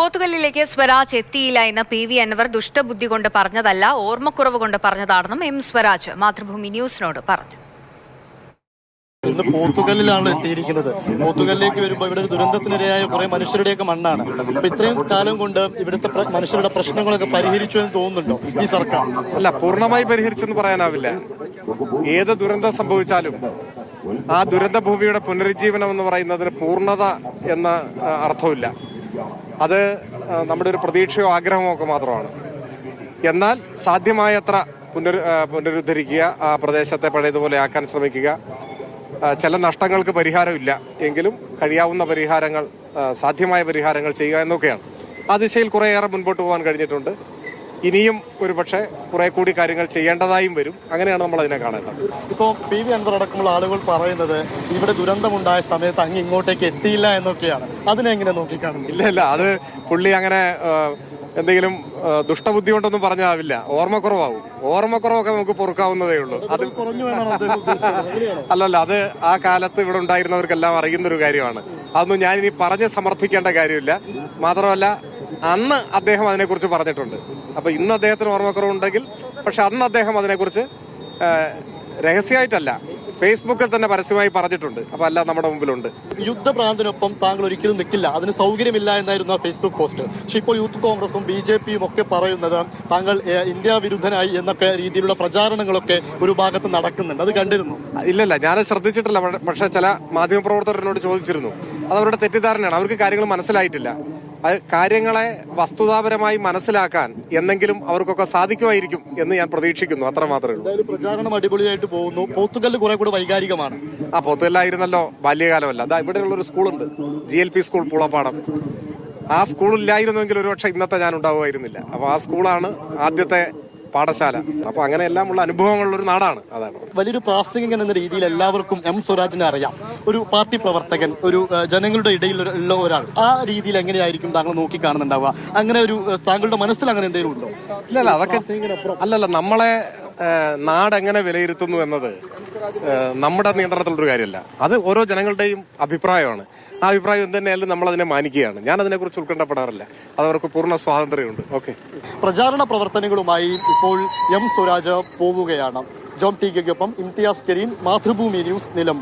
പോത്തുകല്ലിലേക്ക് സ്വരാജ് എത്തിയില്ല എന്ന് PV അൻവർ ദുഷ്ടബുദ്ധി കൊണ്ട് പറഞ്ഞതല്ല, ഓർമ്മക്കുറവ് കൊണ്ട് പറഞ്ഞതാണെന്നും M സ്വരാജ് മാതൃഭൂമി ന്യൂസിനോട് പറഞ്ഞു. ഇന്ന് പോത്തുകല്ലിലാണ് എത്തിയിരിക്കുന്നത്. പോത്തുകല്ലിലേക്ക് വരുമ്പോൾ ഇവിടെ ഒരു ദുരന്തത്തിനിരയായ കുറെ മനുഷ്യരുടെയൊക്കെ മണ്ണാണ്. അപ്പൊ ഇത്രയും കാലം കൊണ്ട് ഇവിടുത്തെ മനുഷ്യരുടെ പ്രശ്നങ്ങളൊക്കെ പരിഹരിച്ചു എന്ന് തോന്നുന്നുണ്ടോ ഈ സർക്കാർ? അല്ല, പൂർണ്ണമായി പരിഹരിച്ചെന്ന് പറയാനാവില്ല. ഏത് ദുരന്തം സംഭവിച്ചാലും ആ ദുരന്ത ഭൂമിയുടെ പുനരുജ്ജീവനം എന്ന് പറയുന്നതിന് പൂർണ്ണത എന്ന അർത്ഥമില്ല. അത് നമ്മുടെ ഒരു പ്രതീക്ഷയോ ആഗ്രഹമോ ഒക്കെ മാത്രമാണ്. എന്നാൽ സാധ്യമായത്ര പുനരുദ്ധരിക്കുക, ആ പ്രദേശത്തെ പഴയതുപോലെ ആക്കാൻ ശ്രമിക്കുക. ചില നഷ്ടങ്ങൾക്ക് പരിഹാരമില്ല എങ്കിലും കഴിയാവുന്ന പരിഹാരങ്ങൾ, സാധ്യമായ പരിഹാരങ്ങൾ ചെയ്യുക എന്നൊക്കെയാണ്. ആ ദിശയിൽ കുറേയേറെ മുൻപോട്ട് പോകാൻ കഴിഞ്ഞിട്ടുണ്ട്. ഇനിയും ഒരു പക്ഷേ കുറെ കൂടി കാര്യങ്ങൾ ചെയ്യേണ്ടതായും വരും. അങ്ങനെയാണ് നമ്മൾ അതിനെ കാണേണ്ടത്. ഇപ്പോൾ PV അൻവർ അടക്കമുള്ള ആളുകൾ പറയുന്നത് ഇവിടെ ദുരന്തമുണ്ടായ സമയത്ത് അങ്ങ് ഇങ്ങോട്ടേക്ക് എത്തിയില്ല എന്നൊക്കെയാണ്. അതിനെങ്ങനെ നോക്കിക്കാണുന്നു? ഇല്ല, അത് പുള്ളി അങ്ങനെ എന്തെങ്കിലും ദുഷ്ടബുദ്ധി കൊണ്ടൊന്നും പറഞ്ഞാവില്ല. ഓർമ്മക്കുറവാകും. ഓർമ്മക്കുറവൊക്കെ നമുക്ക് പൊറുക്കാവുന്നതേ ഉള്ളൂ. അത് അല്ലല്ല, അത് ആ കാലത്ത് ഇവിടെ ഉണ്ടായിരുന്നവർക്കെല്ലാം അറിയുന്നൊരു കാര്യമാണ്. അതൊന്നും ഞാനിനി പറഞ്ഞ് സമർത്ഥിക്കേണ്ട കാര്യമില്ല. മാത്രമല്ല, അന്ന് അദ്ദേഹം അതിനെക്കുറിച്ച് പറഞ്ഞിട്ടുണ്ട്. അപ്പോൾ ഇന്ന് അദ്ദേഹത്തിന് ഓർമ്മക്കുറവുണ്ടെങ്കിൽ, പക്ഷെ അന്ന് അദ്ദേഹം അതിനെക്കുറിച്ച് രഹസ്യമായിട്ടല്ല, ഫേസ്ബുക്കിൽ തന്നെ പരസ്യമായി പറഞ്ഞിട്ടുണ്ട്. അപ്പോൾ അല്ല, നമ്മുടെ മുമ്പിലുണ്ട്. യുദ്ധഭ്രാന്തിനൊപ്പം താങ്കൾ ഒരിക്കലും നിൽക്കില്ല, അതിന് സൗകര്യമില്ല എന്നായിരുന്നു ആ ഫേസ്ബുക്ക് പോസ്റ്റ്. പക്ഷെ ഇപ്പോൾ യൂത്ത് കോൺഗ്രസും BJPയും ഒക്കെ പറയുന്നത് താങ്കൾ ഇന്ത്യ വിരുദ്ധനായി എന്നൊക്കെ രീതിയിലുള്ള പ്രചാരണങ്ങളൊക്കെ ഒരു ഭാഗത്ത് നടക്കുന്നുണ്ട്. അത് കണ്ടിരുന്നു? ഇല്ലല്ല, ഞാനത് ശ്രദ്ധിച്ചിട്ടില്ല. പക്ഷെ ചില മാധ്യമപ്രവർത്തകരോട് ചോദിച്ചിരുന്നു. അതവരുടെ തെറ്റിദ്ധാരണയാണ്. അവർക്ക് കാര്യങ്ങൾ മനസ്സിലായിട്ടില്ല. കാര്യങ്ങളെ വസ്തുതാപരമായി മനസ്സിലാക്കാൻ എന്നെങ്കിലും അവർക്കൊക്കെ സാധിക്കുമായിരിക്കും എന്ന് ഞാൻ പ്രതീക്ഷിക്കുന്നു. അത്ര മാത്രമേ ഉള്ളൂ. പ്രചാരണം അടിപൊളിയായിട്ട് പോകുന്നു. പോത്തുകല്ല് കുറെ കൂടെ വൈകാരികമാണ്. പോത്തുകല്ലായിരുന്നല്ലോ ബാല്യകാലമല്ല. അതാ ഇവിടെയുള്ളൊരു സ്കൂളുണ്ട്, GLP സ്കൂൾ പുളപ്പാടം. ആ സ്കൂളില്ലായിരുന്നുവെങ്കിൽ ഒരുപക്ഷെ ഇന്നത്തെ ഞാൻ ഉണ്ടാവുമായിരുന്നില്ല. അപ്പോൾ ആ സ്കൂളാണ് ആദ്യത്തെ പാഠശാല. അപ്പൊ അങ്ങനെയെല്ലാം ഉള്ള അനുഭവങ്ങളുള്ളൊരു നാടാണ്. അതാണ് വലിയൊരു പ്രാസംഗികൻ എന്ന രീതിയിൽ എല്ലാവർക്കും M സ്വരാജിനെ അറിയാം. ഒരു പാർട്ടി പ്രവർത്തകൻ, ഒരു ജനങ്ങളുടെ ഇടയിൽ ഉള്ള ഒരാൾ. ആ രീതിയിൽ എങ്ങനെയായിരിക്കും താങ്കൾ നോക്കിക്കാണുന്നുണ്ടാവുക? അങ്ങനെ ഒരു താങ്കളുടെ മനസ്സിൽ അങ്ങനെ എന്തെങ്കിലും ഉണ്ടോ? ഇല്ലല്ല, അതൊക്കെ അല്ലല്ല. നമ്മളെ നാടെങ്ങനെ വിലയിരുത്തുന്നു എന്നത് നമ്മുടെ നിയന്ത്രണത്തിലുള്ളൊരു കാര്യമല്ല. അത് ഓരോ ജനങ്ങളുടെയും അഭിപ്രായമാണ്. ആ അഭിപ്രായം എന്തുതന്നെയായാലും നമ്മളതിനെ മാനിക്കുകയാണ്. ഞാൻ അതിനെക്കുറിച്ച് ഉത്കണ്ഠപ്പെടാറില്ല. അതവർക്ക് പൂർണ്ണ സ്വാതന്ത്ര്യമുണ്ട്. ഓക്കെ. പ്രചാരണ പ്രവർത്തനങ്ങളുമായി ഇപ്പോൾ M സ്വരാജ് പോവുകയാണ്. ജോം ടി കെക്കൊപ്പം ഇംതിയാസ് കരീം, മാതൃഭൂമി ന്യൂസ്, നിലമ്പൂർ.